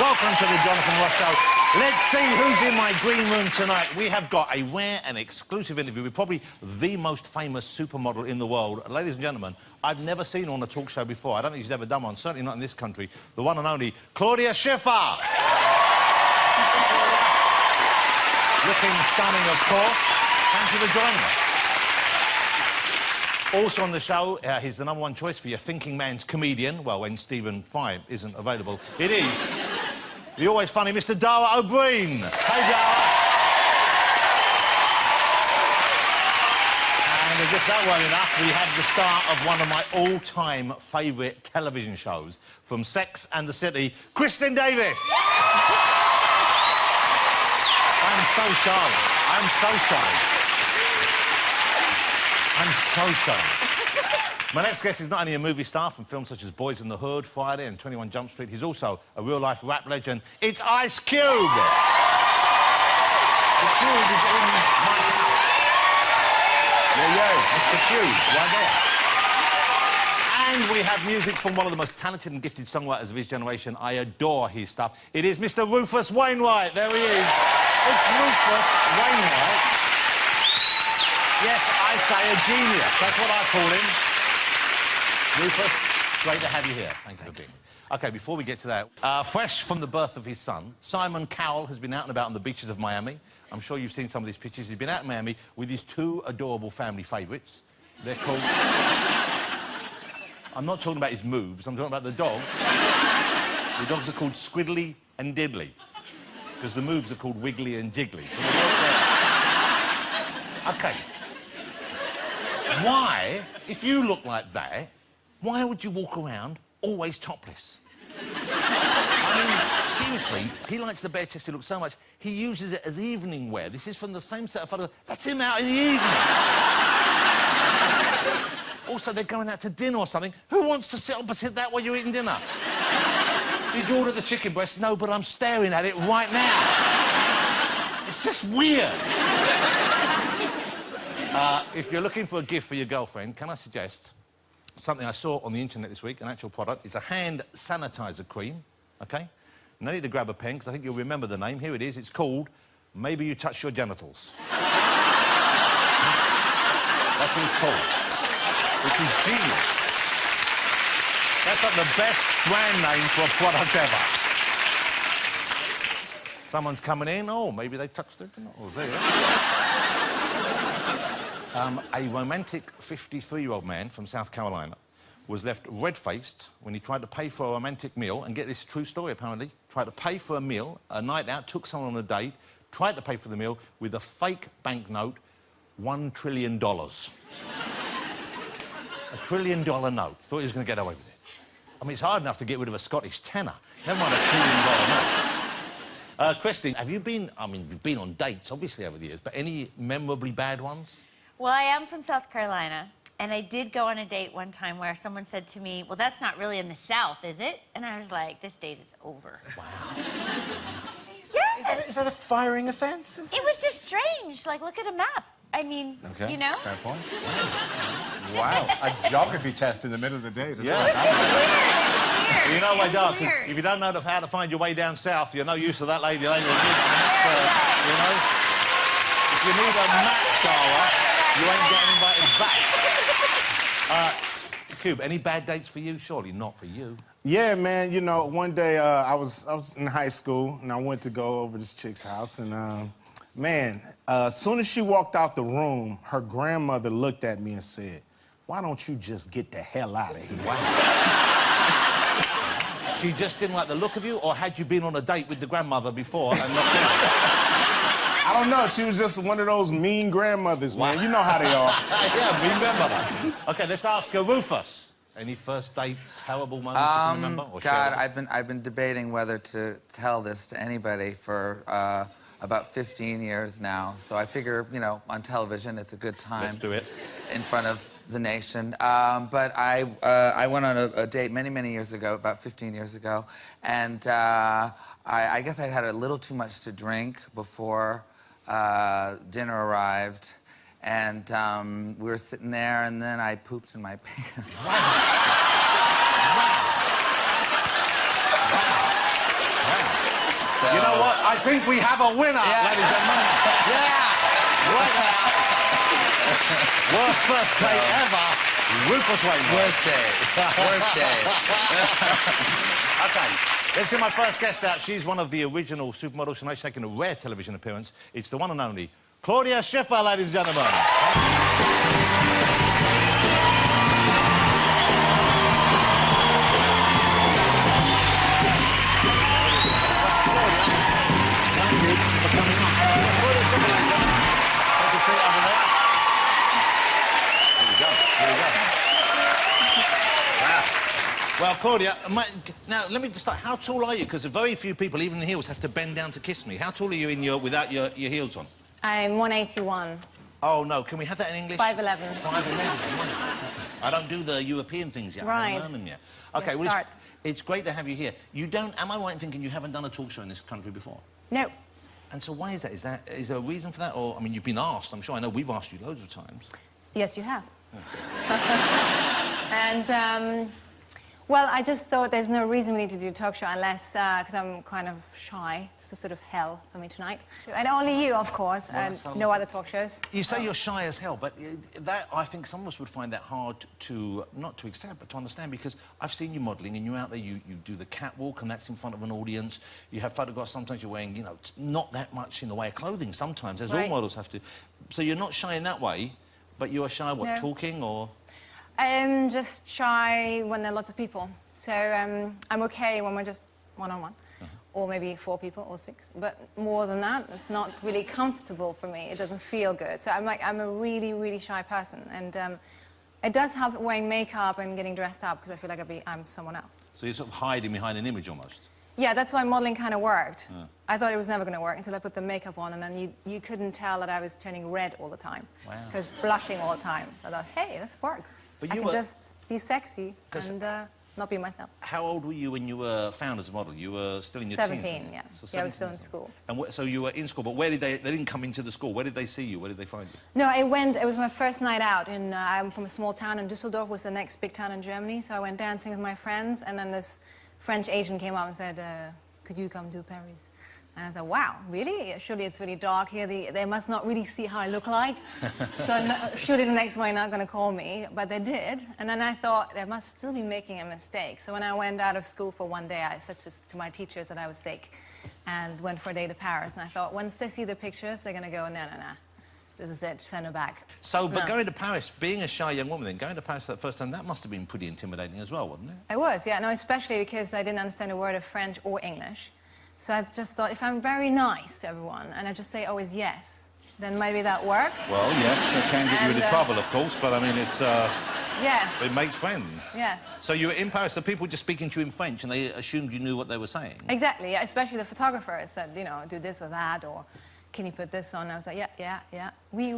Welcome to the Jonathan Ross Show. Let's see who's in my green room tonight. We have got a rare and exclusive interview with probably the most famous supermodel in the world. Ladies and gentlemen, I've never seen her on a talk show before. I don't think she's ever done one, certainly not in this country. The one and only Claudia Schiffer. Looking stunning, of course. Thank you for joining us. Also on the show, he's the #1 choice for your thinking man's comedian. Well, when Stephen Fry isn't available, it is the always funny Mr. Dara O'Brien. Hey, Dara. And as if that weren't enough, we have the star of one of my all-time favourite television shows from Sex and the City, Kristen Davis. I'm so sorry. I'm so sorry. I'm so sorry. My next guest is not only a movie star from films such as Boys in the Hood, Friday and 21 Jump Street, he's also a real-life rap legend. It's Ice Cube! The Cube is in my house. Yeah, Mr. Cube, right there. And we have music from one of the most talented and gifted songwriters of his generation. I adore his stuff. It is Mr. Rufus Wainwright. There he is. It's Rufus Wainwright. Yes, I say a genius. That's what I call him. Rufus, great to have you here. Thank you for being here. OK, before we get to that, fresh from the birth of his son, Simon Cowell has been out and about on the beaches of Miami. I'm sure you've seen some of these pictures. He's been out in Miami with his 2 adorable family favourites. They're called... I'm not talking about his moves, I'm talking about the dogs. The dogs are called Squiddly and Diddly, because the moves are called Wiggly and Jiggly. OK. Why, if you look like that, why would you walk around always topless? I mean, seriously, he likes the bare-chested look so much, he uses it as evening wear. This is from the same set of photos. That's him out in the evening. Also, they're going out to dinner or something. Who wants to sit opposite that while you're eating dinner? Did you order the chicken breast? No, but I'm staring at it right now. It's just weird. If you're looking for a gift for your girlfriend, can I suggest something I saw on the internet this week, an actual product? It's a hand sanitizer cream, OK? No need to grab a pen, because I think you'll remember the name. Here it is. It's called Maybe You Touch Your Genitals. That's what it's called. Which is genius. That's like the best brand name for a product ever. Someone's coming in. Oh, maybe they touched their genitals. There you go. A romantic 53-year-old man from South Carolina was left red-faced when he tried to pay for a romantic meal, and get this true story, apparently, tried to pay for a meal, a night out, took someone on a date, tried to pay for the meal with a fake banknote, $1 trillion. $1 trillion note. Thought he was going to get away with it. I mean, it's hard enough to get rid of a Scottish tenner, never mind $1 trillion note. Christy, have you been... I mean, you've been on dates, obviously, over the years, but any memorably bad ones? Well, I am from South Carolina, and I did go on a date one time where someone said to me, well, that's not really in the South, is it? And I was like, this date is over. Wow. Yes! Is that a firing offence? It was just strange. Like, look at a map. I mean, you know? Fair point. Wow. A geography test in the middle of the day. Yeah. It's weird. You know, my dog, if you don't know how to find your way down south, you're no use to that lady. You know? If you need a map, Dara, you ain't getting invited back. Cube, any bad dates for you? Surely not for you. Yeah, man. You know, one day I was in high school, and I went to go over this chick's house, and man, as soon as she walked out the room, her grandmother looked at me and said, "Why don't you just get the hell out of here?" Wow. She just didn't like the look of you, or had you been on a date with the grandmother before and not been? I don't know. She was just one of those mean grandmothers, man. Wow. You know how they are. Yeah, mean grandmother. OK, let's ask you, Rufus. Any first date terrible moments you can remember? Or God, I've been debating whether to tell this to anybody for about 15 years now. So I figure, you know, on television, it's a good time. Let's do it. In front of the nation. But I went on a date many, many years ago, about 15 years ago, and I guess I'd had a little too much to drink before dinner arrived, and we were sitting there, and then I pooped in my pants. Wow. Wow. Wow. I think we have a winner, ladies and gentlemen. Yeah! Right now. Worst first date ever. Rufus Wainwright. Worst day. Worst day. OK, let's get my first guest out. She's one of the original supermodels. Tonight she's making a rare television appearance. It's the one and only Claudia Schiffer, ladies and gentlemen. Well, Claudia, now let me just start. How tall are you? Because very few people, even in heels, have to bend down to kiss me. How tall are you without your heels on? I'm 181. Oh, no. Can we have that in English? 5'11". 5'11". I don't do the European things yet. Right. I haven't learned them yet. OK, Let's well, start. it's great to have you here. You don't... Am I right in thinking you haven't done a talk show in this country before? No. And so why is that? Is there a reason for that? Or, I mean, you've been asked. I'm sure. I know we've asked you loads of times. Yes, you have. And, well, I just thought there's no reason we need to do a talk show unless, because I'm kind of shy. It's a sort of hell for me tonight. And only you, of course, and no other talk shows. You say you're shy as hell, but that, I think some of us would find that hard to, not to accept, but to understand, because I've seen you modelling and you're out there, you do the catwalk and that's in front of an audience. You have photographs, sometimes you're wearing, you know, not that much in the way of clothing sometimes, as all models have to. So you're not shy in that way, but you are shy, what, talking or...? I'm just shy when there are lots of people. So I'm okay when we're just one-on-one. Or maybe 4 people or 6. But more than that, it's not really comfortable for me. It doesn't feel good. So I'm a really, really shy person. And it does help wearing makeup and getting dressed up because I feel like I'm someone else. So you're sort of hiding behind an image almost? Yeah, that's why modeling kind of worked. I thought it was never going to work until I put the makeup on, and then you couldn't tell that I was turning red all the time. Wow. Because blushing all the time. I thought, hey, this works. But I can just be sexy and not be myself. How old were you when you were found as a model? You were still in your 17, teens? yeah. So Yeah, I was still in school. And so you were in school, but where did they didn't come into the school. Where did they see you? Where did they find you? No, it was my first night out. I'm from a small town, and Düsseldorf was the next big town in Germany. So I went dancing with my friends, and then this French Asian came up and said, could you come to Paris? And I thought, wow, really? Surely it's really dark here. They must not really see how I look like. So surely the next one they're not going to call me. But they did. And then I thought, they must still be making a mistake. So when I went out of school for one day, I said to my teachers that I was sick and went for a day to Paris. And I thought, once they see the pictures, they're going to go, no. This is it, send her back. So, but going to Paris, being a shy young woman then, going to Paris that first time, that must have been pretty intimidating as well, wasn't it? It was, yeah. No, especially because I didn't understand a word of French or English. So I just thought, if I'm very nice to everyone and I just say always yes, then maybe that works. Well, yes, it can get you into trouble, of course, but I mean, it's... Yes. It makes friends. Yes. So you were in Paris, so people were just speaking to you in French and they assumed you knew what they were saying? Exactly, yeah, especially the photographer said, you know, do this or that, or can you put this on? And I was like, yeah. Oui.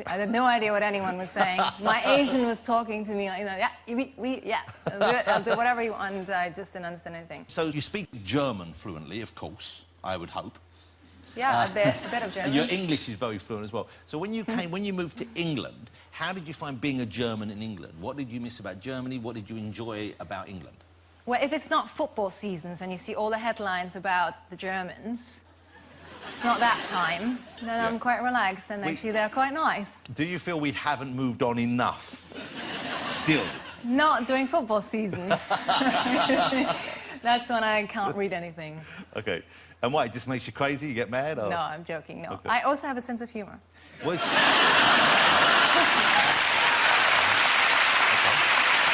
I had no idea what anyone was saying. My agent was talking to me, like, you know, yeah. I'll do whatever you want, and I just didn't understand anything. So you speak German fluently, of course, I would hope. Yeah, a bit of German. And your English is very fluent as well. So when you when you moved to England, how did you find being a German in England? What did you miss about Germany? What did you enjoy about England? Well, if it's not football seasons and you see all the headlines about the Germans, it's not that time, then I'm quite relaxed, and actually they're quite nice. Do you feel we haven't moved on enough? Still? Not during football season. That's when I can't read anything. OK. And what, it just makes you crazy? You get mad? Or? No, I'm joking, no. Okay. I also have a sense of humour. Which... Okay.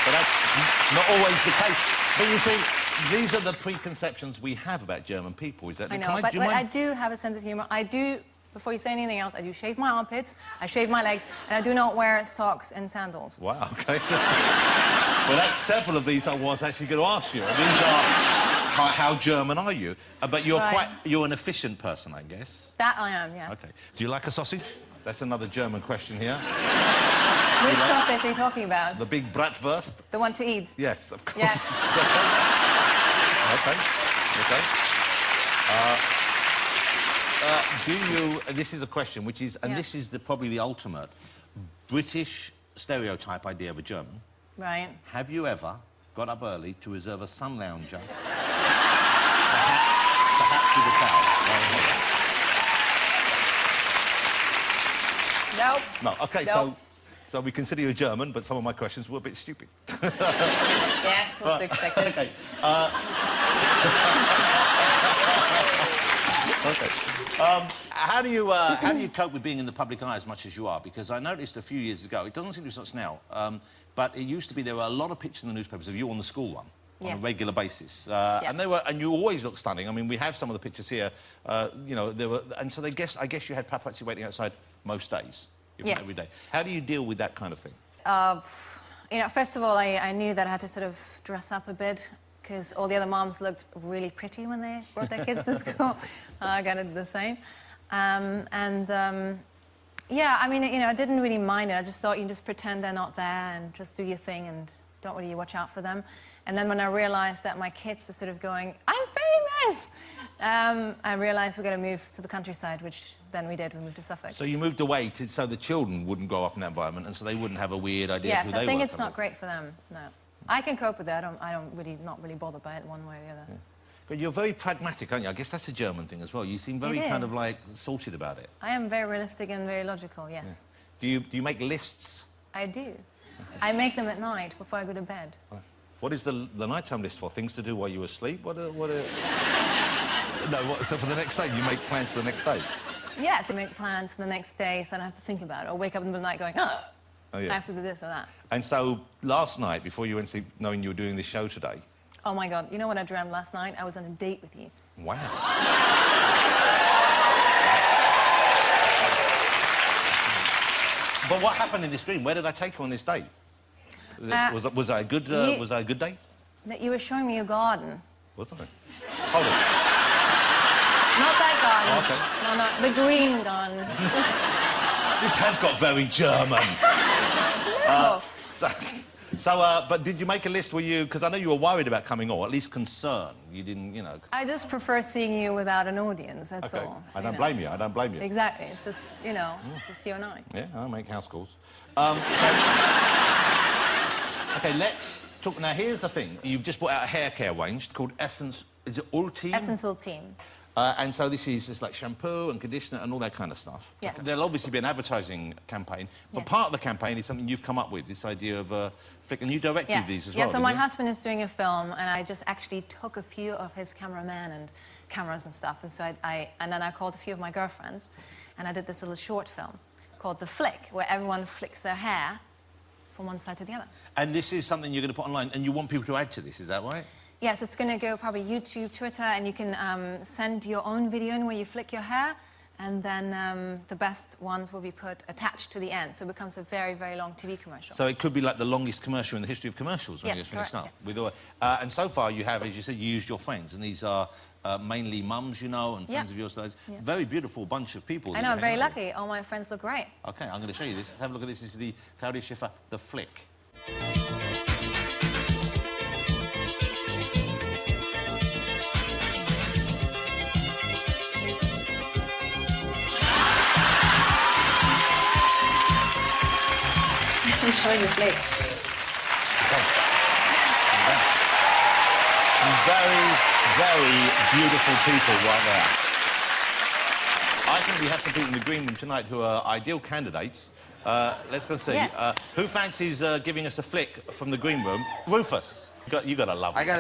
But that's not always the case. But you see, these are the preconceptions we have about German people. Is that I know, but I do have a sense of humour. I do, before you say anything else, I do shave my armpits, I shave my legs, and I do not wear socks and sandals. Wow, OK. Well, that's several of these I was actually going to ask you. These are... How German are you? But you're an efficient person, I guess. That I am, yes. OK. Do you like a sausage? That's another German question here. Which sausage are you talking about? The big bratwurst? The one to eat? Yes, of course. Yes. OK. Do you... This is a question, which is... And this is probably the ultimate British stereotype idea of a German. Right. Have you ever got up early to reserve a sun lounger? Perhaps with a towel. Nope. No. Okay, Nope. so we consider you German, but some of my questions were a bit stupid. Yes, what's expected. Okay. Okay. How do you cope with being in the public eye as much as you are? Because I noticed a few years ago, it doesn't seem to be such now, but it used to be there were a lot of pictures in the newspapers of you on the school run on a Yes. regular basis, Yes. and you always look stunning. I mean, we have some of the pictures here. You know, there were, and so I guess you had paparazzi waiting outside most days, if Yes. not every day. How do you deal with that kind of thing? You know, first of all, I knew that I had to sort of dress up a bit because all the other moms looked really pretty when they brought their kids to school. I got to do the same. Yeah, I mean, you know, I didn't really mind it. I just thought you just pretend they're not there and just do your thing and don't really watch out for them. And then when I realized that my kids were sort of going, I'm famous, I realized we're going to move to the countryside, which then we did. We moved to Suffolk. So you moved away so the children wouldn't grow up in that environment, and so they wouldn't have a weird idea of Yes, who they were. I think it's not great for them, no. I can cope with it. I don't really, not really bothered by it one way or the other. Yeah. But you're very pragmatic, aren't you? I guess that's a German thing as well. You seem very kind of is. like sorted about it. I am very realistic and very logical, yes. Yeah. Do you make lists? I do. I make them at night before I go to bed. What is the nighttime list for? Things to do while you're asleep? No, so for the next day, you make plans for the next day? Yes, I make plans for the next day so I don't have to think about it. Or wake up in the middle of the night going, Oh, yeah. I have to do this or that. And so last night, before you went to sleep, knowing you were doing this show today... Oh, my God. You know what I dreamt last night? I was on a date with you. Wow. But what happened in this dream? Where did I take you on this date? Was that a good day? That you were showing me your garden. Was I? Hold on. Not that garden. Oh, okay. No, the green garden. This has got very German. No. But did you make a list? Were you? Because I know you were worried about coming, or at least concerned. You didn't, you know. I just prefer seeing you without an audience, that's Okay. all. I don't blame you. I don't blame you. Exactly. It's just, you know, just you and I. Yeah, I make house calls. Okay, let's talk. Now, here's the thing. You've just brought out a hair care range called Essence. Is it Ultime? Essence Ultime. And so this is just like shampoo and conditioner and all that kind of stuff. Yeah. There'll obviously be an advertising campaign, but Yes. part of the campaign is something you've come up with, this idea of flick, and you directed Yes. these as Yeah, well. so didn't my you? husband is doing a film, and I just actually took a few of his cameramen and cameras and stuff, and so and then I called a few of my girlfriends, and I did this little short film called The Flick, where everyone flicks their hair from one side to the other. And this is something you're going to put online, and you want people to add to this, is that right? Yes, it's going to go probably YouTube, Twitter, and you can send your own video in where you flick your hair, and then the best ones will be put attached to the end, so it becomes a very, very long TV commercial. So it could be like the longest commercial in the history of commercials when Yes, it's finished correct, up. With all, and so far you have, as you said, you used your friends, and these are mainly mums, you know, and friends of yours. So Yeah. very beautiful bunch of people. I that know, you I'm very hang out with. lucky. All my friends look great. OK, I'm going to show you this. Have a look at this. This is the Claudia Schiffer, The Flick. Enjoy the flick. Some very, very beautiful people right there. I think we have some people in the green room tonight who are ideal candidates. Let's go and see. Yeah. Who fancies giving us a flick from the green room? Rufus, you got to love it. I got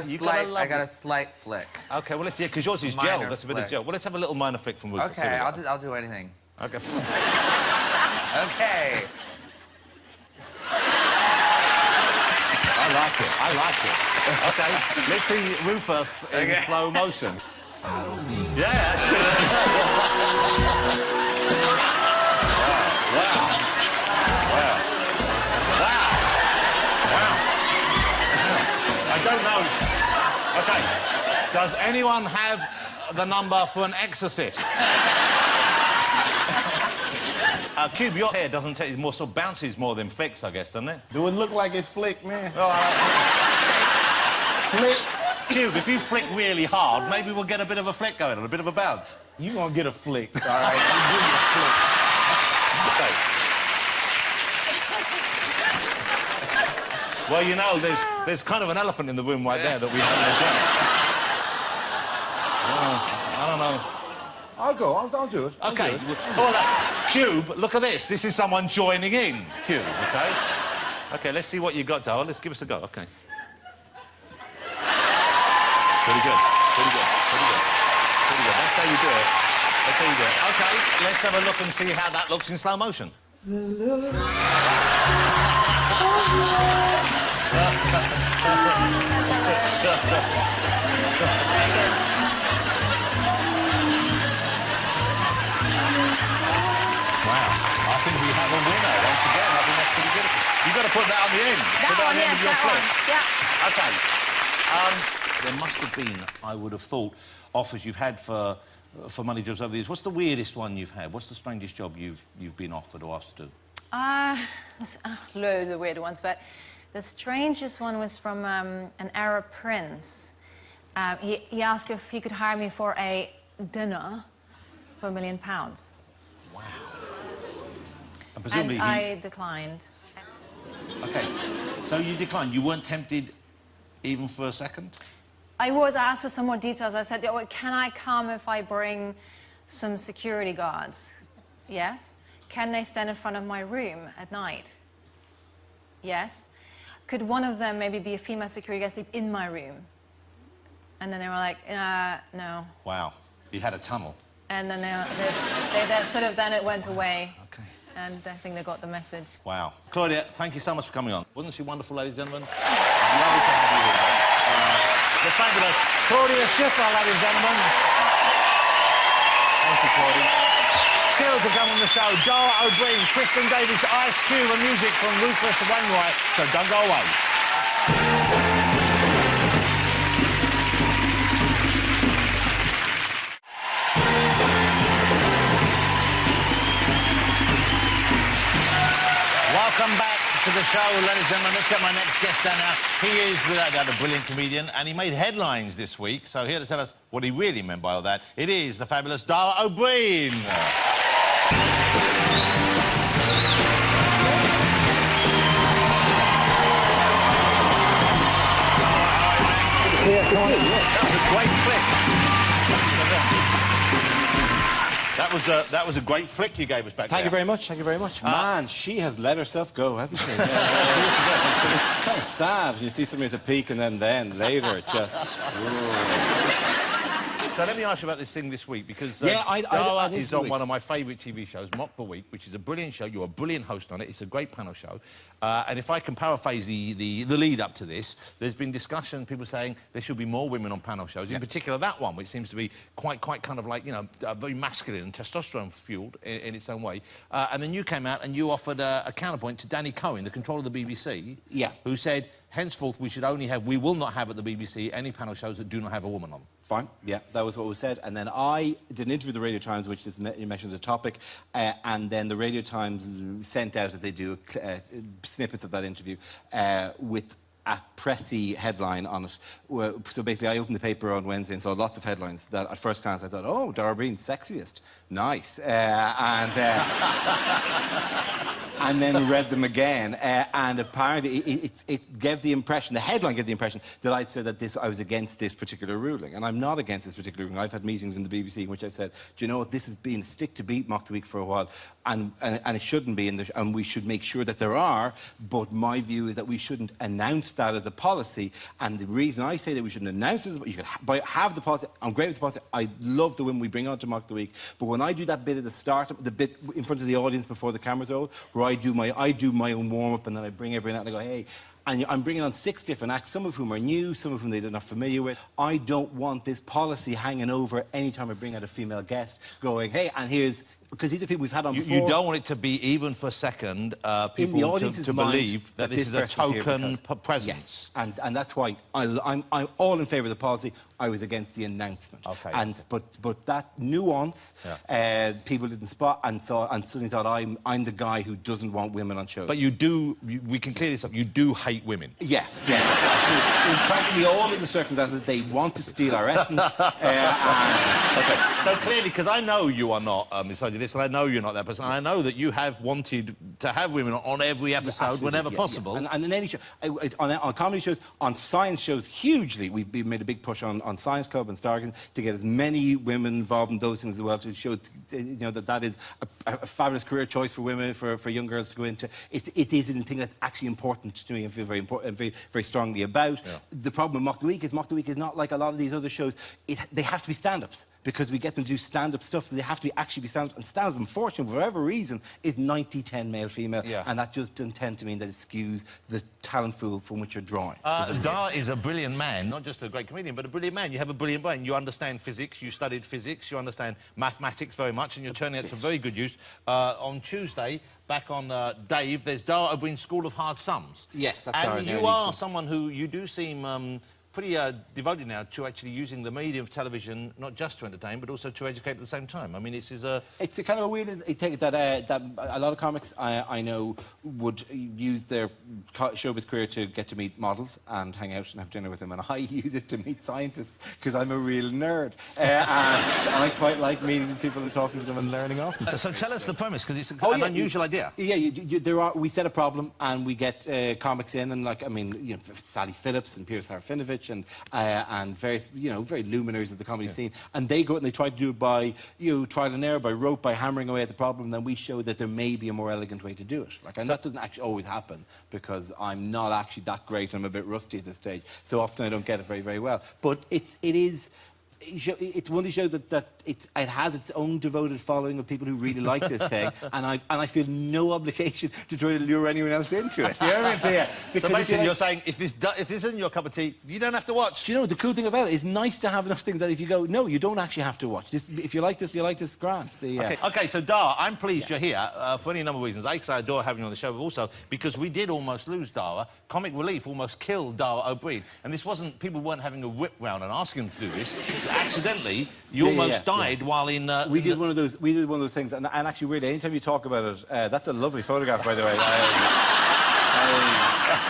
a slight flick. OK, well, let's see, because yours is Minor gel. That's a bit of flick. gel. Well, let's have a little minor flick from Rufus. Okay, Here we go. I'll do anything. OK. Okay. I like it. OK, let's see Rufus in slow motion. Yeah, that's good. Wow. I don't know. OK, does anyone have the number for an exorcist? Cube, your hair doesn't take more, sort of bounces more than flicks, I guess, doesn't it? Do it look like it flick, man? Oh, Flick? Cube, if you flick really hard, maybe we'll get a bit of a flick going on, a bit of a bounce. You gonna get a flick, all right? You give me a flick. Okay. Well, you know, there's kind of an elephant in the room right there that we haven't addressed. Well, I don't know. I'll go. I'll do it. I'll Okay. do it. Well, Cube, look at this. This is someone joining in. Cube, okay? Okay, let's see what you got, Darryl. Let's give us a go. Okay. Pretty good. Pretty good. Pretty good. Pretty good. That's how you do it. That's how you do it. Okay, let's have a look and see how that looks in slow motion. Wow, I think we have a winner once again. I think that's pretty good. You've got to put that on the end. Put That on one, the end yes, of your that flip. one. Okay. Yeah. There must have been, I would have thought, offers you've had for money jobs over the years. What's the weirdest one you've had? What's the strangest job you've been offered or asked to do? There's loads of weird ones, but the strangest one was from an Arab prince. He asked if he could hire me for a dinner for £1 million. Wow. And presumably And I declined. Okay, so you declined. You weren't tempted even for a second? I asked for some more details. I said, "Oh, can I come if I bring some security guards?" Yes. Can they stand in front of my room at night? Yes. Could one of them maybe be a female security guard sleep in my room? And then they were like, no. Wow. You had a tunnel. And then they sort of, then it went away. Okay. And I think they got the message. Wow. Claudia, thank you so much for coming on. Wasn't she wonderful, ladies and gentlemen? Lovely to have you here. The fabulous Claudia Schiffer, ladies and gentlemen. Thank you, Claudia. Still to come on the show, Dara O'Brien, Kristen Davis, Ice Cube, and music from Rufus Wainwright. So don't go away. Welcome back to the show, ladies and gentlemen. Let's get my next guest down now. He is, without doubt, a brilliant comedian, and he made headlines this week. So here to tell us what he really meant by all that, it is the fabulous Dara O'Brien. That was a great flick. That was a great flick you gave us back there. Thank you very much. Thank you very much. Man, she has let herself go, hasn't she? It's kind of sad when you see somebody at the peak and then later it just... So let me ask you about this thing this week, because Dara is on one of my favourite TV shows, Mock the Week, which is a brilliant show. You're a brilliant host on it. It's a great panel show. And if I can paraphrase the lead up to this, there's been discussion, people saying there should be more women on panel shows, in particular that one, which seems to be quite kind of like, you know, very masculine and testosterone-fueled in its own way. And then you came out and you offered a counterpoint to Danny Cohen, the controller of the BBC, who said, henceforth, we will not have at the BBC any panel shows that do not have a woman on. Fine, yeah, that was what was said. And then I did an interview with the Radio Times, which is, you mentioned the topic, and then the Radio Times sent out, as they do, snippets of that interview with a pressy headline on it. So basically, I opened the paper on Wednesday and saw lots of headlines that at first glance I thought, oh, Dara O'Brien, sexiest. Nice. And then read them again, and apparently it gave the impression, the headline gave the impression that I'd said that I was against this particular ruling, and I'm not against this particular ruling. I've had meetings in the BBC in which I've said, do you know what, this has been a stick to beat Mock the Week for a while, and it shouldn't be, and we should make sure that there are, but my view is that we shouldn't announce that as a policy, and the reason I say that we shouldn't announce it is, you can have the policy, I'm great with the policy, I love the women we bring on to Mock the Week, but when I do that bit at the start, the bit in front of the audience before the cameras roll, where I do my own warm-up and then I bring everyone out and I go, hey, and I'm bringing on 6 different acts, some of whom are new, some of whom they're not familiar with. I don't want this policy hanging over any time I bring out a female guest going, hey, and here's... Because these are people we've had on before. You don't want it to be, even for a second, people to believe that this is a token presence. Yes, and that's why I'm all in favour of the policy. I was against the announcement. Okay. But that nuance, people didn't spot and suddenly thought I'm the guy who doesn't want women on shows. But you do, we can clear this up, you do hate women. Yeah. In practically all of the circumstances, they want to steal our essence. Okay, so clearly, because I know you are not misogynistic, this, and I know you're not that person. I know that you have wanted to have women on every episode Absolutely, whenever yeah, possible. yeah. And in any show, on comedy shows, on science shows, hugely, we've made a big push on Science Club and Stargate to get as many women involved in those things as well, to show you know that is a fabulous career choice for women, for young girls to go into. It is a thing that's actually important to me and feel very important and very, very strongly about. Yeah. The problem with Mock the Week is not like a lot of these other shows. They have to be stand-ups, because we get them to do stand-up stuff, so they have to actually be stand-up. And stand-up, unfortunately, for whatever reason, is 90-10 male-female, Yeah. and that just doesn't tend to mean that it skews the talent pool from which you're drawing. Dar is a brilliant man, not just a great comedian, but a brilliant man. You have a brilliant brain. You understand physics, you studied physics, you understand mathematics very much, and you're turning it to very good use. On Tuesday, back on Dave, there's Dar O'Brien's School of Hard Sums. Yes, that's our And you are someone who, you do seem pretty devoted now to actually using the medium of television, not just to entertain, but also to educate at the same time. I mean, it's a kind of a weird thing that a lot of comics I know would use their showbiz career to get to meet models and hang out and have dinner with them, and I use it to meet scientists because I'm a real nerd, and I quite like meeting these people and talking to them and learning off them. So tell us the premise, because it's Oh, an yeah, unusual idea. Yeah, we set a problem and we get comics in, and like, I mean, you know, Sally Phillips and Peter Serafinovich and various, you know, very luminaries of the comedy scene, and they go out and they try to do it by, you know, trial and error, by rote, by hammering away at the problem, and then we show that there may be a more elegant way to do it. Like, and that doesn't actually always happen, because I'm not actually that great, I'm a bit rusty at this stage, so often I don't get it very, very well. But it's one of these shows that it has its own devoted following of people who really like this thing, and I feel no obligation to try to lure anyone else into it. You know what I mean? Yeah. So basically, you're saying if this isn't your cup of tea, you don't have to watch. Do you know the cool thing about it is nice to have enough things that if you go, no, you don't actually have to watch this. If you like this, grand. Okay, so Dar, I'm pleased you're here for any number of reasons. A, because I adore having you on the show, but also because we did almost lose Dara. Comic Relief almost killed Dara O'Brien, and this wasn't, people weren't having a whip round and asking him to do this. Accidentally, you almost died while in. We did one of those things, and actually, really, anytime you talk about it, that's a lovely photograph, by the way.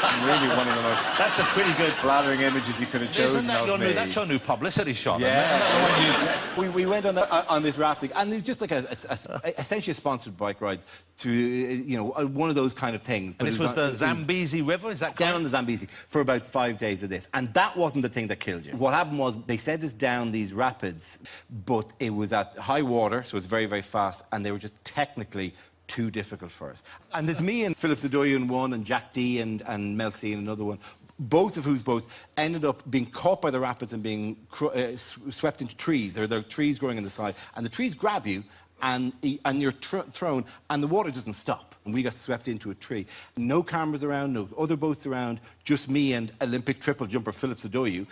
I'm really one of the most. That's a pretty good, flattering images you could have chosen. Isn't that your new? That's your new publicity shot. Yeah. We went on this rafting, and it was just like essentially a sponsored bike ride to, you know, one of those kind of things. And this was the Zambezi River, is that correct? Down on the Zambezi for about 5 days of this, and that wasn't the thing that killed you. What happened was they sent us down these rapids, but it was at high water, so it was very, very fast, and they were just technically too difficult for us. And there's me and Philip Zadoya in one, and Jack D and Mel C in another one, both of whose boats ended up being caught by the rapids and being swept into trees. There are trees growing on the side, and the trees grab you, and you're thrown, and the water doesn't stop. And we got swept into a tree. No cameras around, no other boats around, just me and Olympic triple jumper Philip Zadoya,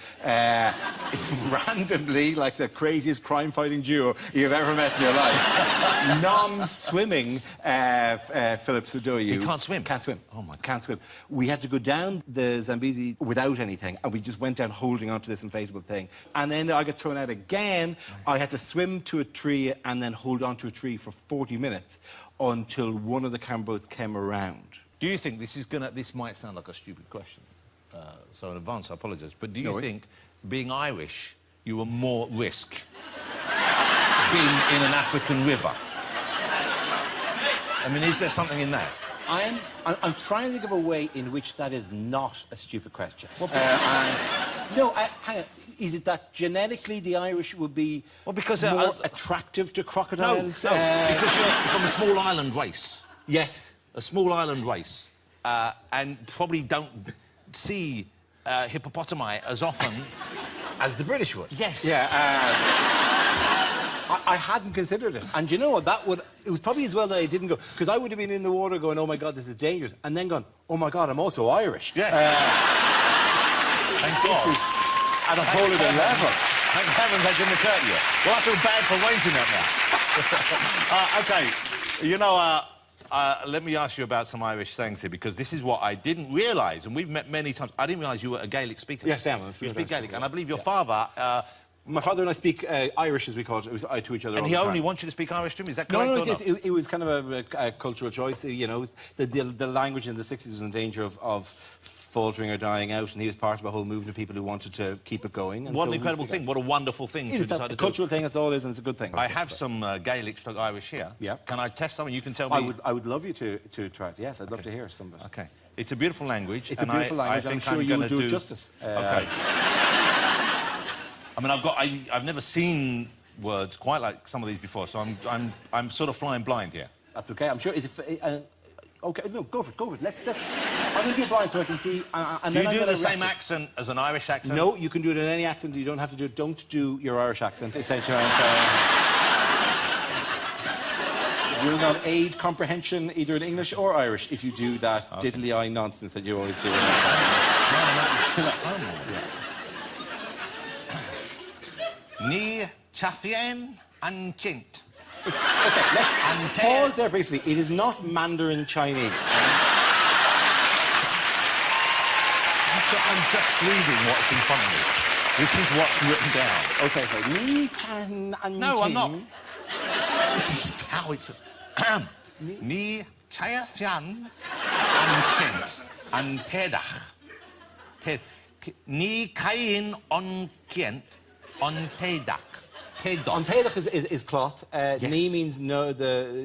randomly, like the craziest crime-fighting duo you've ever met in your life. Non-swimming Philip Zadoya. He can't swim? Can't swim. Oh, my God. Can't swim. We had to go down the Zambezi without anything, and we just went down holding onto this inflatable thing. And then I got thrown out again. I had to swim to a tree and then hold onto a tree for 40 minutes until one of the camera boats came around. Do you think this might sound like a stupid question, so in advance I apologise, but do you think, being Irish, you were more risk being in an African river? I mean, is there something in that? I'm trying to think of a way in which that is not a stupid question. Hang on. Is it that genetically the Irish would be more attractive to crocodiles? No, because you're from a small island race. Yes. A small island race, and probably don't see hippopotami as often as the British would. Yes. Yeah. I hadn't considered it. And you know what? It was probably as well that I didn't go, because I would have been in the water going, oh my God, this is dangerous, and then gone, oh my God, I'm also Irish. Yes. Thank God. At a whole other level. Thank heavens that didn't occur to you. Well, I feel bad for raising that now. OK, you know, let me ask you about some Irish things here, because this is what I didn't realise, and we've met many times. I didn't realise you were a Gaelic speaker. Yes, I am. You speak Gaelic, and I believe your father My father and I speak Irish, as we call it, to each other And all he the time. only wants you to speak Irish to him, is that No, correct no, or not? it was kind of a cultural choice. You know, the language in the 60s was in danger of faltering or dying out, and he was part of a whole movement of people who wanted to keep it going. And What so an incredible thing, what a wonderful thing to It's decide a to do. cultural thing, that's all it is, and it's a good thing. I have some Gaelic/Irish here. Yeah. Can I test something? You can tell me. I would love you to try it. Yes, I'd love to hear some of it. Okay. It's a beautiful language. It's a beautiful language. I I'm think sure you gonna will do it justice. Okay. I mean, I've never seen words quite like some of these before, so I'm sort of flying blind here. That's okay. I'm sure. Okay, no, go for it. Let's. I'm going to do it blind so I can see. And Do then you I'm do the gonna same accent as an Irish accent? No, you can do it in any accent. You don't have to do it. Don't do your Irish accent. Essentially, will not aid comprehension either in English or Irish if you do that diddly-eye nonsense that you always do. Ni chafien an chint. Okay, let's pause there briefly. It is not Mandarin Chinese. I'm just reading what's in front of me. This is what's written down. Okay, so Ni Chan An No, I'm not. Chin. This is how it's... Ni chafien an chint an tedach. Ni kain on kient on tedak. On Taylach is cloth. Yes. Ni means no,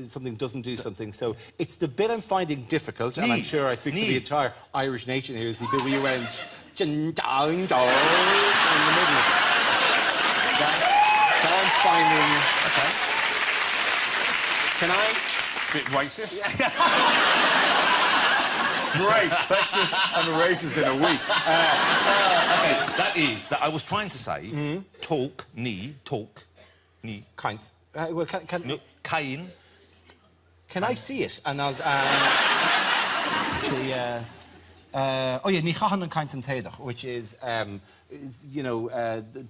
something doesn't do something. So it's the bit I'm finding difficult, and I'm sure I speak for the entire Irish nation here, is the bit where you went in the middle. That I'm finding. Okay. Can I? Bit racist. Great, sexist and racist in a week. Okay, that I was trying to say, talk, ni, Kinds. Well, no, kain. Can I see it? And I'll. Ni chahan and kinds and teidach, which is,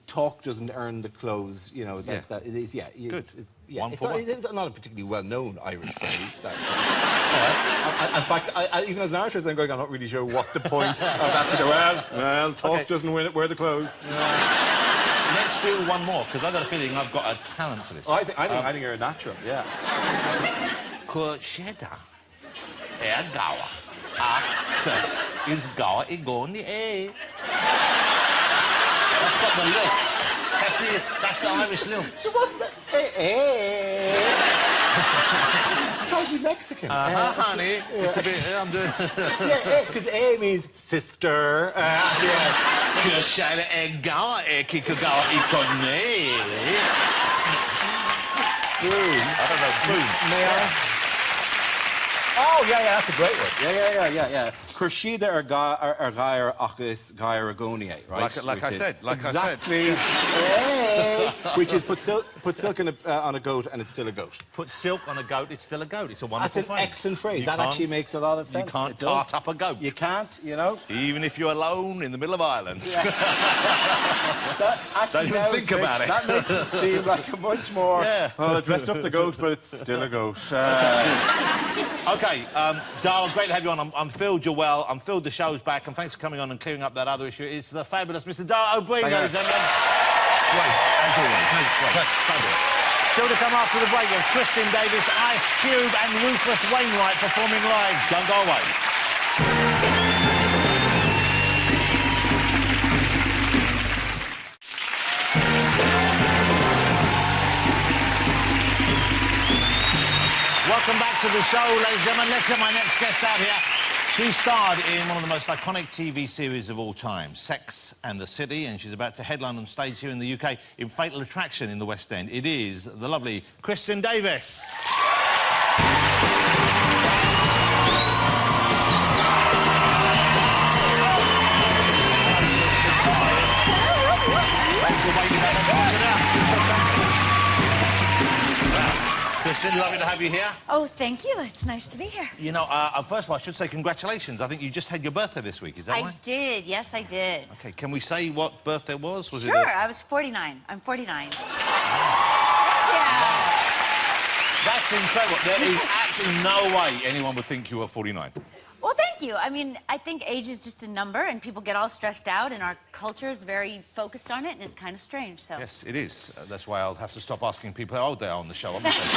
talk doesn't earn the clothes. You know that it is. Yeah. Good. Yeah, One it's for not, one. it's not a particularly well-known Irish phrase. In fact, even as an artist, I'm going, I'm not really sure what the point of that is. Well, talk doesn't wear the clothes. Let's do one more, because I've got a feeling I've got a talent for this. I think you're a natural, yeah. Kursheda. Gawa. Is gawa igoni e. That's got the lilt. That's the Irish lilt. It wasn't that. It's slightly Mexican. Honey. It's a bit. I'm doing. Because A means sister. Kursheda gawa kikagawa igoni. Boom. I don't know. Boom. May I? Oh, yeah, that's a great one. Yeah. Kurshida or Gaia Achis Gaia Agonia, right? Like I said. Exactly. Which is put silk on a goat and it's still a goat. Put silk on a goat, it's still a goat. It's a wonderful That's an phrase. excellent phrase. You That can't- actually makes a lot of sense. You can't It does. tart up a goat. You can't, you know. Even if you're alone in the middle of Ireland. That actually Don't even now think about it. That makes it seem like a much more. Yeah. Well, I dressed up the goat, but it's still a goat. Okay, Darl, great to have you on. I'm thrilled you're well. I'm thrilled the show's back, and thanks for coming on and clearing up that other issue. It's the fabulous Mr. Darl O'Brien, ladies and gentlemen. Great, as always. Great. Fabulous. Still to come after the break, we have Kristen Davis, Ice Cube, and Rufus Wainwright performing live. Don't go away. Welcome back to the show, ladies and gentlemen. Let's get my next guest out here. She starred in one of the most iconic TV series of all time, Sex and the City, and she's about to headline on stage here in the UK in Fatal Attraction in the West End. It is the lovely Kristen Davis. Thanks for waiting down. Kristen, lovely to have you here. Oh, thank you. It's nice to be here. You know, first of all, I should say congratulations. I think you just had your birthday this week, is that I right? did. Yes, I did. Okay, can we say what birthday was? Was Sure, it I was 49. I'm 49. Yeah. That's incredible. There is absolutely no way anyone would think you were 49. Well, thank you. I mean, I think age is just a number, and people get all stressed out, and our culture is very focused on it, and it's kind of strange, so... Yes, it is. That's why I'll have to stop asking people how old they are on the show, obviously.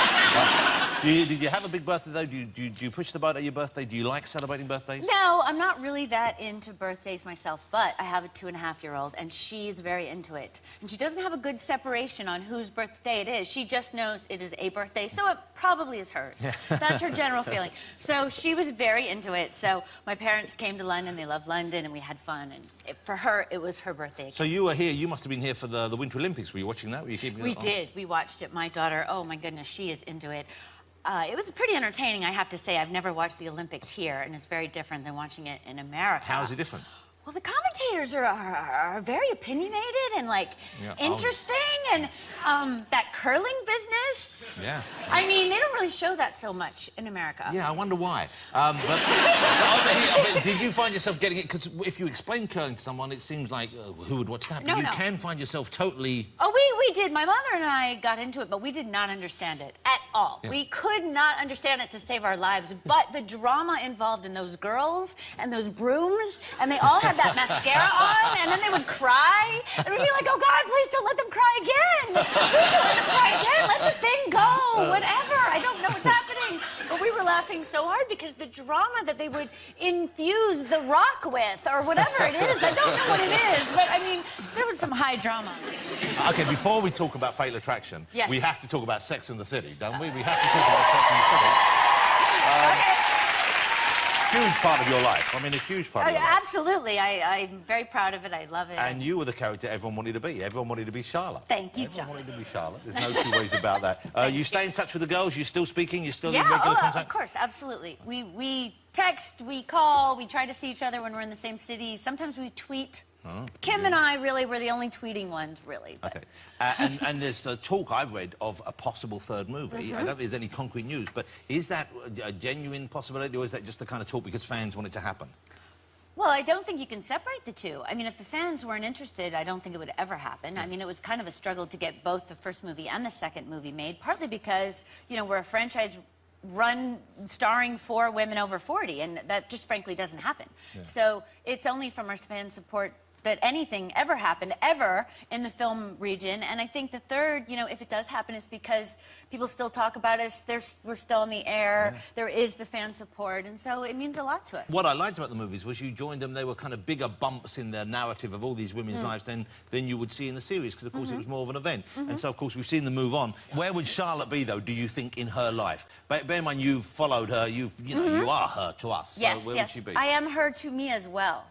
Did you have a big birthday, though? Do you push the boat at your birthday? Do you like celebrating birthdays? No, I'm not really that into birthdays myself, but I have a 2.5-year-old, and she's very into it. And she doesn't have a good separation on whose birthday it is. She just knows it is a birthday, so it probably is hers. That's her general feeling. So she was very into it. So my parents came to London, they love London, and we had fun. And for her, it was her birthday. So you were here, you must have been here for the Winter Olympics. Were you watching that? Were you keeping We it on? did. We watched it. My daughter, oh my goodness, she is into it. It was pretty entertaining, I have to say. I've never watched the Olympics here, and it's very different than watching it in America. How is it different? Well, the commentators are very opinionated and, like, interesting, and that curling business. Yeah. I mean, they don't really show that so much in America. Yeah, I wonder why. But over here, did you find yourself getting it? Because if you explain curling to someone, it seems like, who would watch that? But No, you no. can find yourself totally... Oh, we did. My mother and I got into it, but we did not understand it at all. Yeah. We could not understand it to save our lives, but the drama involved in those girls and those brooms, and they all had that mascara on, and then they would cry, and we'd be like, oh, God, please don't let them cry again. Please don't let them cry again. Let the thing go. Whatever. I don't know what's happening. But we were laughing so hard because the drama that they would infuse the rock with, or whatever it is, I don't know what it is, but, I mean, there was some high drama. OK, before we talk about Fatal Attraction, Yes. we have to talk about Sex and the City, don't we? We have to talk about Sex and the City. Okay. Huge part of your life. I mean, a huge part of your life. Absolutely. I'm very proud of it. I love it. And you were the character everyone wanted to be. Everyone wanted to be Charlotte. Thank you, Everyone John. wanted to be Charlotte. There's no two ways about that. You stay in touch with the girls? You're still speaking? You're still in Yeah, regular contact? of course, absolutely. We text, we call, we try to see each other when we're in the same city. Sometimes we tweet. Kim and I really were the only tweeting ones, really. But... OK. And there's the talk I've read of a possible third movie. I don't think there's any concrete news, but is that a genuine possibility, or is that just the kind of talk because fans want it to happen? Well, I don't think you can separate the two. I mean, if the fans weren't interested, I don't think it would ever happen. I mean, it was kind of a struggle to get both the first movie and the second movie made, partly because, you know, we're a franchise run starring 4 women over 40, and that just frankly doesn't happen. So it's only from our fan support that anything ever happened, ever, in the film region. And I think the third, you know, if it does happen, is because people still talk about us, we're still in the air, there is the fan support, and so it means a lot to us. What I liked about the movies was you joined them, they were kind of bigger bumps in the narrative of all these women's lives than you would see in the series, because, of course, it was more of an event. And so, of course, we've seen them move on. Where would Charlotte be, though, do you think, in her life? Bear in mind, you've followed her, you know, you are her to us. Yes, so where would she be? I am her to me as well.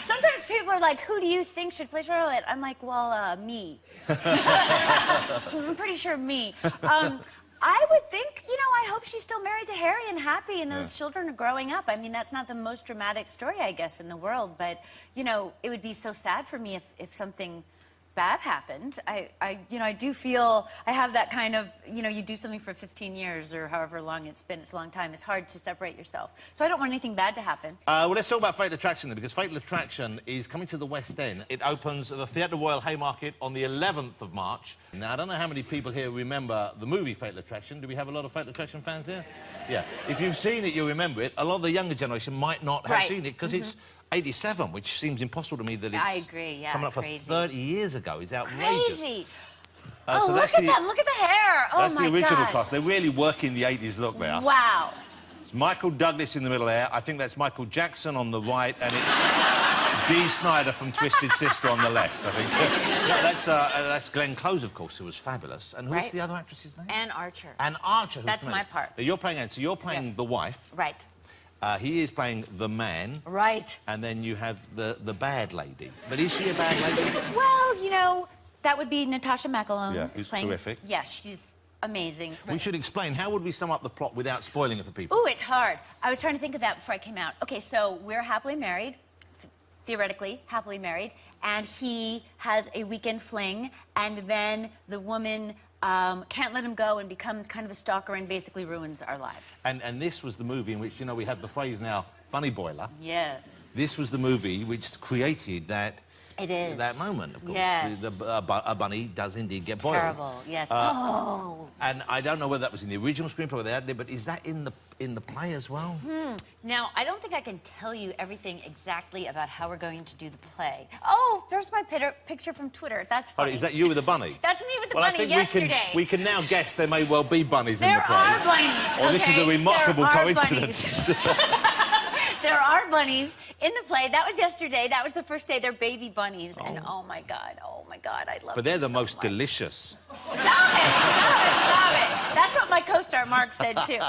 Sometimes people are like, who do you think should play Charlotte? I'm like, well, me. I'm pretty sure me. I would think, you know, I hope she's still married to Harry and happy, and those children are growing up. I mean, that's not the most dramatic story, I guess, in the world, but, you know, it would be so sad for me if something bad happened. You know, I do feel I have that kind of, you know, you do something for 15 years or however long it's been, it's a long time. It's hard to separate yourself. So I don't want anything bad to happen. Well, let's talk about Fatal Attraction then, because Fatal Attraction is coming to the West End. It opens at the Theatre Royal Haymarket on the 11th of March. Now, I don't know how many people here remember the movie Fatal Attraction. Do we have a lot of Fatal Attraction fans here? Yeah. If you've seen it, you'll remember it. A lot of the younger generation might not have seen it, because it's 87, which seems impossible to me that it's I agree, yeah, coming up crazy. for 30 years ago. Is outrageous. Crazy. So Oh, look that's at them. Look at the hair. Oh, That's my the original God. cast. They're really working the 80s look there. Wow. It's Michael Douglas in the middle there. I think that's Michael Jackson on the right, and it's Dee Snider from Twisted Sister on the left, I think. That's Glenn Close, of course, who was fabulous. And who's the other actress's name? Anne Archer. Anne Archer. That's my part. Now, you're playing Anne, so you're playing the wife. Right. He is playing the man. Right. And then you have the bad lady. But is she a bad lady? Well, you know, that would be Natasha McElhone. Yeah, who's playing... terrific. Yes, she's amazing. We should explain. How would we sum up the plot without spoiling it for people? Ooh, it's hard. I was trying to think of that before I came out. Okay, so we're happily married, theoretically happily married, and he has a weekend fling, and then the woman can't let him go and becomes kind of a stalker and basically ruins our lives. And this was the movie in which, you know, we have the phrase now, funny boiler. Yes. This was the movie which created that It is. That moment, of course. Yes. A bunny does indeed get boiled. Terrible, yes. Oh! And I don't know whether that was in the original screenplay or they added it, but is that in the play as well? Now, I don't think I can tell you everything exactly about how we're going to do the play. Oh, there's my picture from Twitter. That's Oh, funny. is that you with the bunny? That's me with the Well, bunny I think yesterday. we can now guess there may well be bunnies in the There play. are bunnies, Oh, this is a okay? remarkable There are coincidence. There are bunnies in the play. That was yesterday. That was the first day. They're baby bunnies. And oh my God, I love But they're the them so most much. delicious. Stop it, stop it. That's what my co-star Mark said too.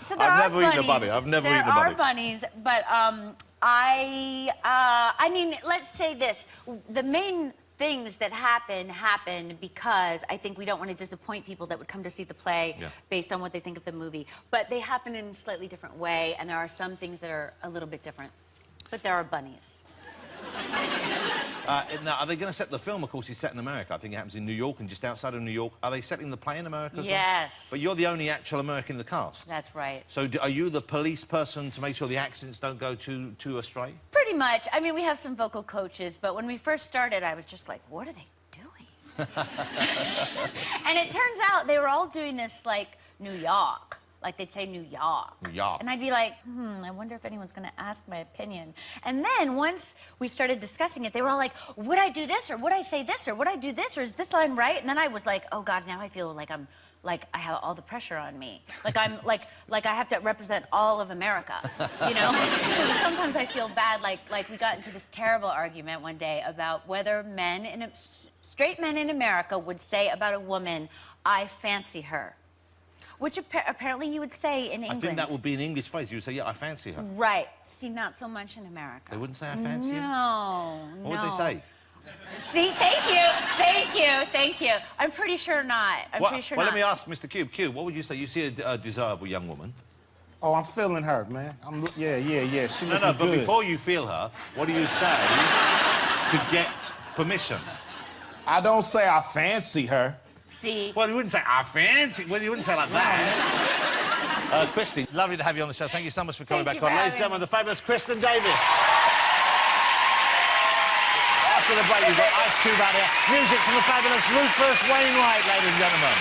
So there I've are never eaten a bunnies. bunny. I've never eaten a There are bunny. bunnies, but I mean, let's say this. The main things that happen because I think we don't want to disappoint people that would come to see the play based on what they think of the movie. But they happen in a slightly different way, and there are some things that are a little bit different. But there are bunnies. Now, are they going to set the film? Of course, is set in America. I think it happens in New York and just outside of New York. Are they setting the play in America as well? Yes. But you're the only actual American in the cast. That's right. So are you the police person to make sure the accents don't go too astray? Pretty much. I mean, we have some vocal coaches, but when we first started, I was just like, what are they doing? And it turns out they were all doing this like New York. Like they'd say New York. New York. And I'd be like, I wonder if anyone's going to ask my opinion. And then once we started discussing it, they were all like, would I do this, or would I say this, or would I do this, or is this line right? And then I was like, oh God, now I feel like I have all the pressure on me. Like I'm like I have to represent all of America, you know? So sometimes I feel bad, like we got into this terrible argument one day about whether straight men in America would say about a woman, I fancy her. Which apparently you would say in England. I think that would be an English phrase. You would say, yeah, I fancy her. Right. See, not so much in America. They wouldn't say I fancy her? No, What would they say? See, thank you. I'm pretty sure not. Pretty sure well, not. let me ask Mr. Cube. Cube, what would you say? You see a desirable young woman. Oh, I'm feeling her, man. Yeah. She looking No, but good. before you feel her, what do you say to get permission? I don't say I fancy her. See? Well, you wouldn't say, I fancy. Well, you wouldn't say like that. Kristen, lovely to have you on the show. Thank you so much for coming Thank back you on. for Ladies and having gentlemen, the fabulous Kristen Davis. After the break, we've got Ice Cube out here. Music from the fabulous Rufus Wainwright, ladies and gentlemen.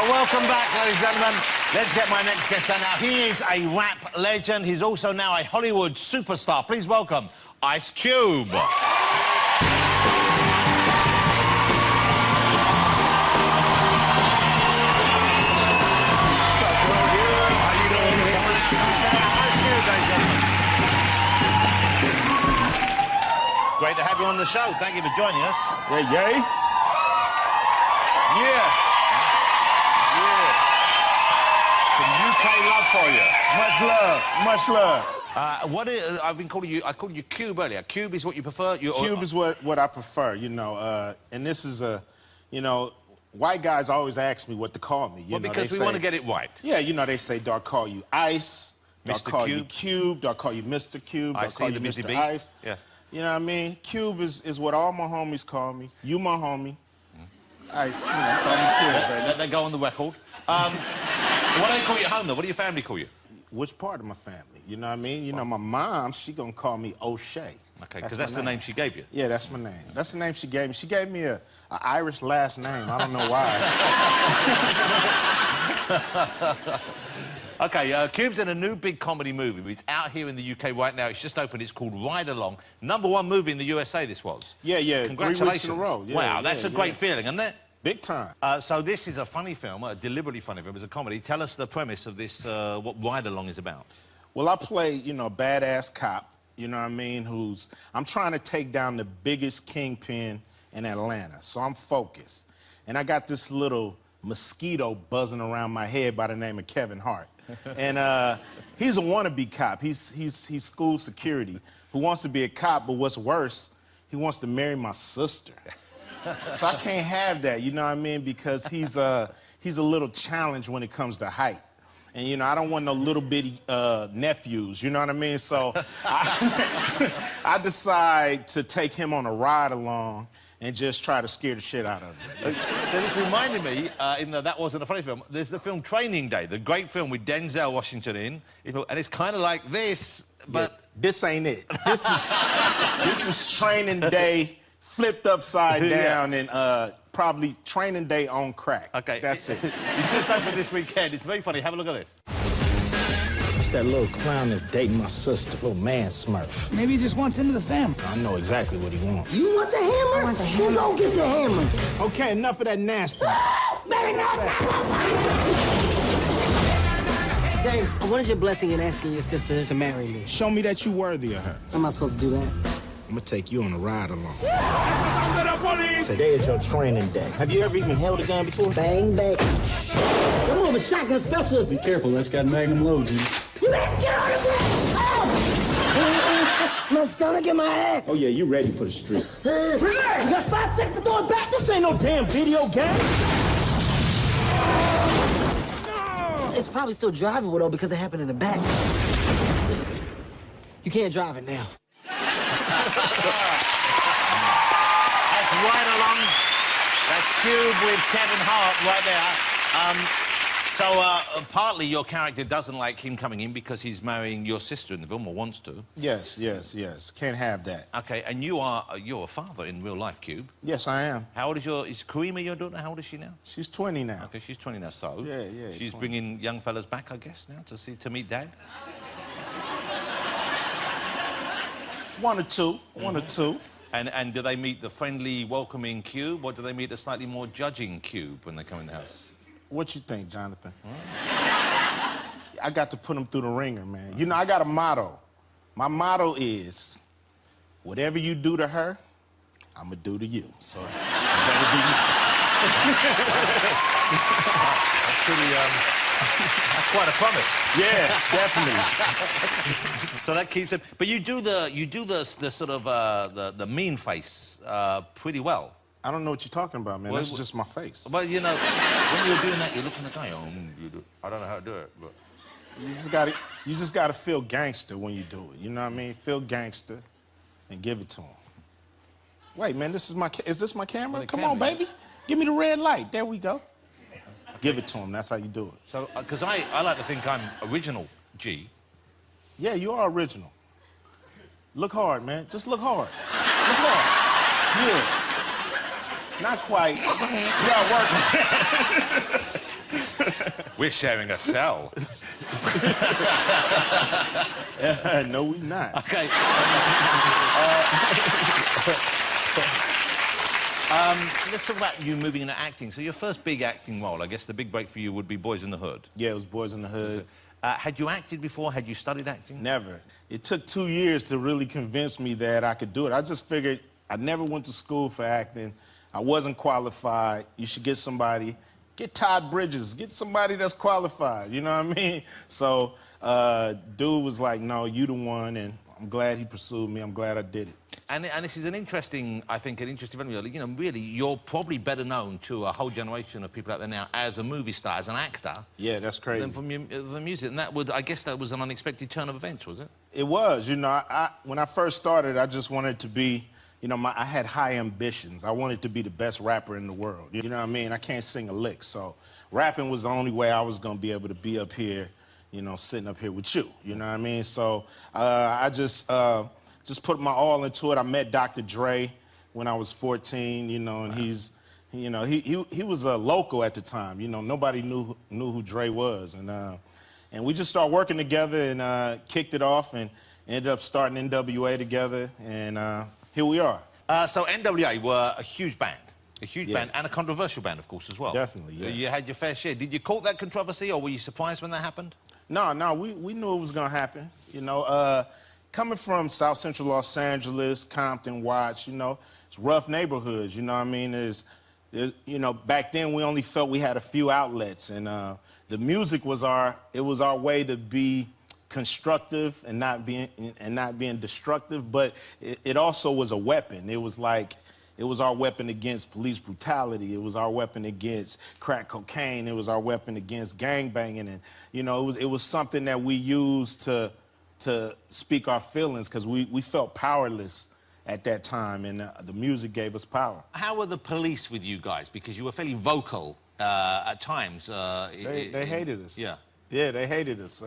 Welcome back, ladies and gentlemen. Let's get my next guest on now. He is a rap legend. He's also now a Hollywood superstar. Please welcome Ice Cube. Great to have you on the show. Thank you for joining us. Yeah, yay. Yeah. UK love for you. Much love. Much love. I've been calling you. I called you Cube earlier. Cube is what you prefer. Cube is what I prefer. You know, and this is white guys always ask me what to call me. Well, because we want to get it right. Yeah, you know, they say, do I call you Ice? Do I Mr. call you Cube? Cube? Do I call you Mr. Cube? Do I call you Mr. Mr. B. Ice? Yeah. You know what I mean? Cube is what all my homies call me. You my homie. Ice, you know, call me Cube, baby. Let that go on the record. What do they call you at home, though? What do your family call you? Which part of my family? You know what I mean? You know, my mom, she gonna call me O'Shea. Okay, because that's the name she gave you. Yeah, that's my name. That's the name she gave me. She gave me a Irish last name. I don't know why. Okay, Cube's in a new big comedy movie. It's out here in the UK right now. It's just opened. It's called Ride Along. #1 movie in the USA, this was. Yeah. 3 Congratulations. weeks in a row. Yeah, wow, that's a great feeling, isn't it? Big time. So this is a funny film, a deliberately funny film. It's a comedy. Tell us the premise of this, what Ride Along is about. Well, I play, you know, a badass cop, you know what I mean, I'm trying to take down the biggest kingpin in Atlanta, so I'm focused. And I got this little mosquito buzzing around my head by the name of Kevin Hart. And he's a wannabe cop. He's school security who wants to be a cop, but what's worse, he wants to marry my sister. So I can't have that, you know what I mean, because he's a little challenged when it comes to height. And, you know, I don't want no little bitty nephews, you know what I mean? So I decide to take him on a ride along and just try to scare the shit out of them. So this reminded me, even though that wasn't a funny film, there's the film Training Day, the great film with Denzel Washington in, and it's kind of like this, but... Yeah, this ain't it. This is Training Day flipped upside down and probably Training Day on crack. Okay. That's it. It's just opened this weekend. It's very funny. Have a look at this. It's that little clown that's dating my sister, little man smurf. Maybe he just wants into the family. I know exactly what he wants. You want the hammer? I want the hammer. Then go get the hammer. Okay, enough of that nasty. Baby, no. James, I wanted your blessing in asking your sister to marry me. Show me that you're worthy of her. How am I supposed to do that? I'm gonna take you on a ride along. Today is your training day. Have you ever even held a gun before? Bang, bang. You're more of a shotgun specialist. Be careful, that's got magnum loads in it. You better get on the ground! My stomach and my ass. Oh, yeah, you ready for the streets. Relax! You got 5 seconds to throw it back. This ain't no damn video game. It's probably still drivable, though, because it happened in the back. You can't drive it now. That's right along. That's Cube with Kevin Hart right there. Partly your character doesn't like him coming in because he's marrying your sister in the film, or wants to. Yes. Can't have that. Okay, and you're a father in real life, Cube. Yes, I am. How old is Karima your daughter? How old is she now? She's 20 now. Okay, she's 20 now, so... Yeah. She's 20. bringing young fellas back, I guess, now, to meet Dad? One or two. And do they meet the friendly, welcoming Cube, or do they meet a slightly more judging Cube when they come in the house? What you think, Jonathan? I got to put them through the ringer, man. You know, I got a motto. My motto is, whatever you do to her, I'm gonna do to you. So, you better be nice. That's quite a promise. Yeah, definitely. So that keeps it. But you do the sort of the mean face pretty well. I don't know what you're talking about, man. That's just my face. Well, you know, when you're doing that, you're looking at the guy. I don't know how to do it, but You just gotta feel gangster when you do it. You know what I mean? Feel gangster and give it to him. Wait, man, is this my camera? Come on, baby. Give me the red light. There we go. Give it to him. That's how you do it. So, because I like to think I'm original, G. Yeah, you are original. Look hard, man. Just look hard. Look hard. Yeah. Not quite. You are working. We're sharing a cell. No, we not. Okay. Let's talk about you moving into acting. So your first big acting role, I guess the big break for you would be Boys in the Hood. Yeah, it was Boys in the Hood. Had you acted before? Had you studied acting? Never. It took 2 years to really convince me that I could do it. I just figured I never went to school for acting. I wasn't qualified. You should get somebody. Get Todd Bridges. Get somebody that's qualified. You know what I mean? So, dude was like, no, you the one, and I'm glad he pursued me. I'm glad I did it. And this is an interesting venue. You know, really, you're probably better known to a whole generation of people out there now as a movie star, as an actor. Yeah, that's crazy. Than from the music. And I guess that was an unexpected turn of events, was it? It was. You know, when I first started, I just wanted to be, you know, I had high ambitions. I wanted to be the best rapper in the world. You know what I mean? I can't sing a lick, so rapping was the only way I was gonna be able to be up here, you know, sitting up here with you. You know what I mean? So I just put my all into it. I met Dr. Dre when I was 14, you know, and he was a local at the time. You know, nobody knew who Dre was, and we just started working together and kicked it off and ended up starting NWA together, and here we are. So NWA were a huge band. A huge band, and a controversial band, of course, as well. Definitely, yes. You had your fair share. Did you court that controversy, or were you surprised when that happened? No, we knew it was gonna happen. You know, coming from South Central Los Angeles, Compton, Watts, you know, it's rough neighborhoods. You know what I mean? You know, back then we only felt we had a few outlets, and the music was our way to be constructive and not being destructive, but it also was a weapon. It was our weapon against police brutality. It was our weapon against crack cocaine. It was our weapon against gangbanging, and you know, it was something that we used to speak our feelings, because we felt powerless at that time, and the music gave us power. How were the police with you guys? Because you were fairly vocal at times. They hated us. Yeah. Yeah, they hated us.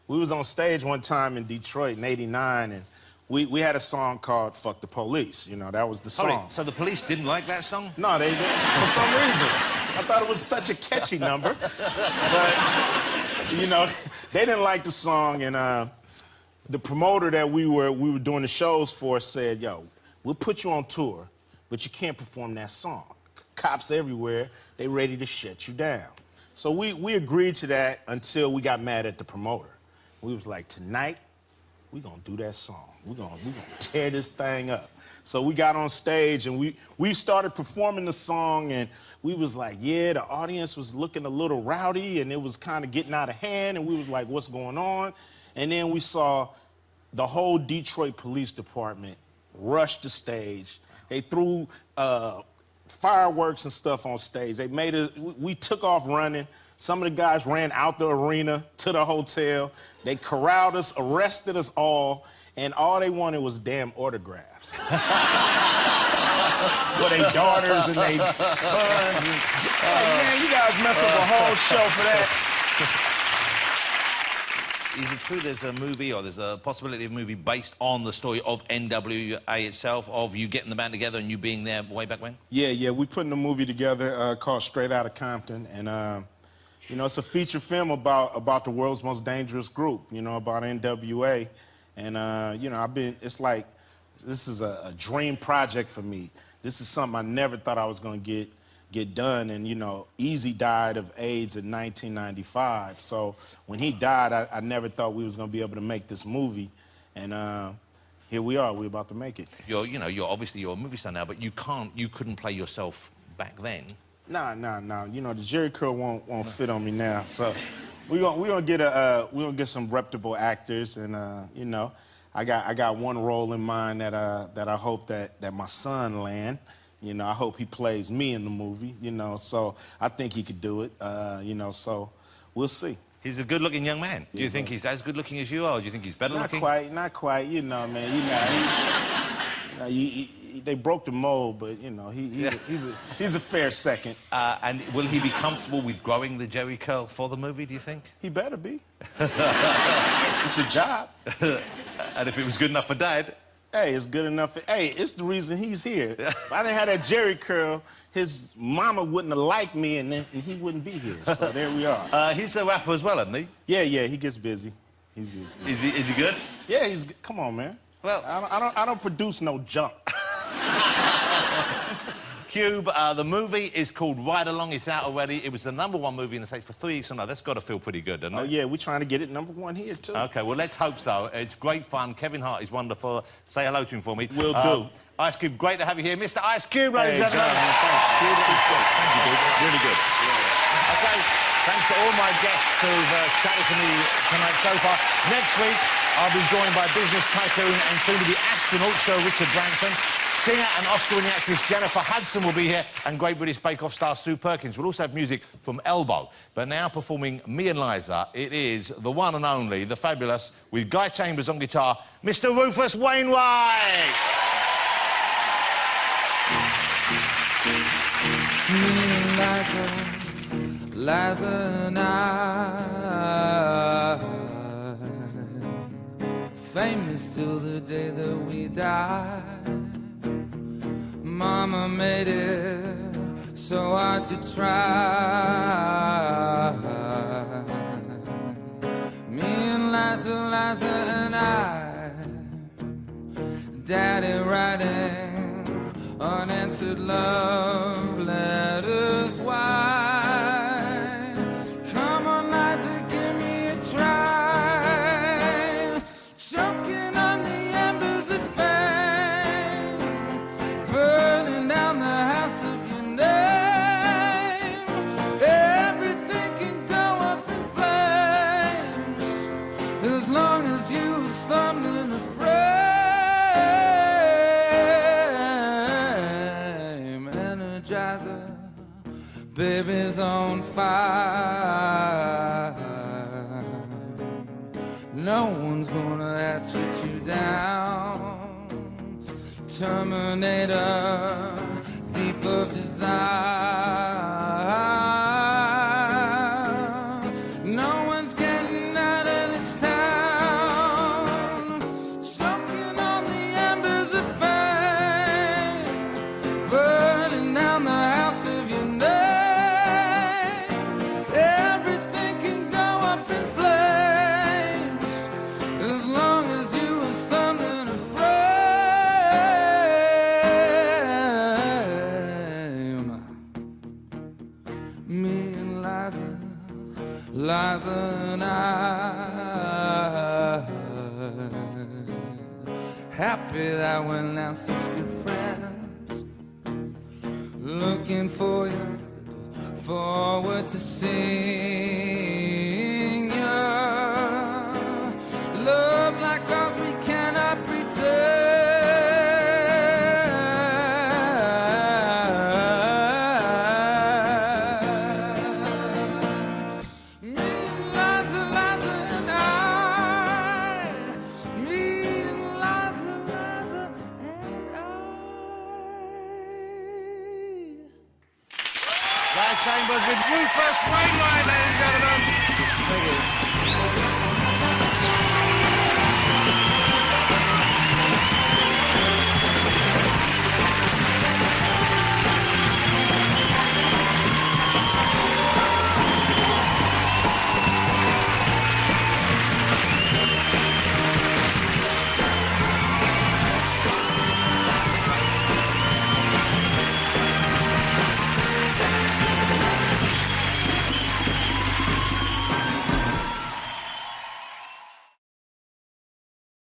We was on stage one time in Detroit in '89, and we had a song called "Fuck the Police." You know, that was the song. So the police didn't like that song? No, they didn't, for some reason. I thought it was such a catchy number, but you know, they didn't like the song, and the promoter that we were doing the shows for said, "Yo, we'll put you on tour, but you can't perform that song. Cops everywhere, they ready to shut you down." So we agreed to that until we got mad at the promoter. We was like, tonight, we gonna do that song. We gonna tear this thing up. So we got on stage and we started performing the song, and we was like, yeah, the audience was looking a little rowdy and it was kind of getting out of hand, and we was like, what's going on? And then we saw the whole Detroit Police Department rush the stage. They threw fireworks and stuff on stage. They made it, we took off running. Some of the guys ran out the arena to the hotel. They corralled us, arrested us all, and all they wanted was damn autographs. For their daughters and their sons. And, man, you guys mess up a whole show for that. Is it true there's a movie, or there's a possibility of a movie based on the story of NWA itself, of you getting the band together and you being there way back when? Yeah, we putting a movie together called Straight Outta Compton, and you know, it's a feature film about the world's most dangerous group, you know, about NWA, and you know, it's like, this is a dream project for me. This is something I never thought I was gonna get done, and you know, Easy died of AIDS in 1995, so when he died, I never thought we was gonna be able to make this movie, and here we are, we're about to make it. You're obviously a movie star now, but you couldn't play yourself back then. Nah. You know, the Jerry curl won't fit on me now, so we're gonna get some reputable actors, and you know, I got one role in mind that I hope that my son land. You know, I hope he plays me in the movie, you know, so I think he could do it, you know, so we'll see. He's a good-looking young man. Do you think he's as good-looking as you are, or do you think he's better looking? Not quite, you know, man, you know, they broke the mold, but, you know, he's a fair second. And will he be comfortable with growing the Jerry curl for the movie, do you think? He better be. It's a job. And if it was good enough for Dad? Hey, it's good enough. Hey, it's the reason he's here. If I didn't have that Jerry curl, his mama wouldn't have liked me, and he wouldn't be here. So there we are. He's a rapper as well, isn't he? Yeah, he gets busy. He gets busy. Is he good? Yeah, come on, man. Well, I don't produce no junk. Cube, the movie is called Ride Along. It's out already. It was the #1 movie in the States for 3 weeks. So no, that's got to feel pretty good, doesn't it? Oh, yeah, we're trying to get it #1 here, too. OK, well, let's hope so. It's great fun. Kevin Hart is wonderful. Say hello to him for me. Will do. Ice Cube, great to have you here. Mr. Ice Cube, ladies and gentlemen. Thank you, dude. Really good. Yeah. OK, thanks to all my guests who've chatted to me tonight so far. Next week, I'll be joined by business tycoon and soon-to-be astronaut Sir Richard Branson. Singer and Oscar-winning actress Jennifer Hudson will be here, and Great British Bake Off star Sue Perkins. We'll also have music from Elbow. But now performing Me and Liza, it is the one and only, the fabulous, with Guy Chambers on guitar, Mr. Rufus Wainwright. Me and Liza and I, famous till the day that we die. Mama made it so hard to try. Me and Liza and I, Daddy writing unanswered love letters. Why? Come on, Liza, give me a try. Choking on the embers of fame, burning down the house of your name. Everything can go up in flames as long as you have something to frame. Energizer, baby's on fire. No one's gonna hatchet you down. Terminator, thief of desire. No one's getting out of this town, choking on the embers of fame, burning down the house of your name. Everything can go up in flames as long as you have something to frame. Me and Liza and I, happy that we're now such good friends, looking for you, forward to seeing you. Love like ours we cannot pretend. Me and Liza and I, me and Liza and I. Guy Chambers with Rufus Wainwright.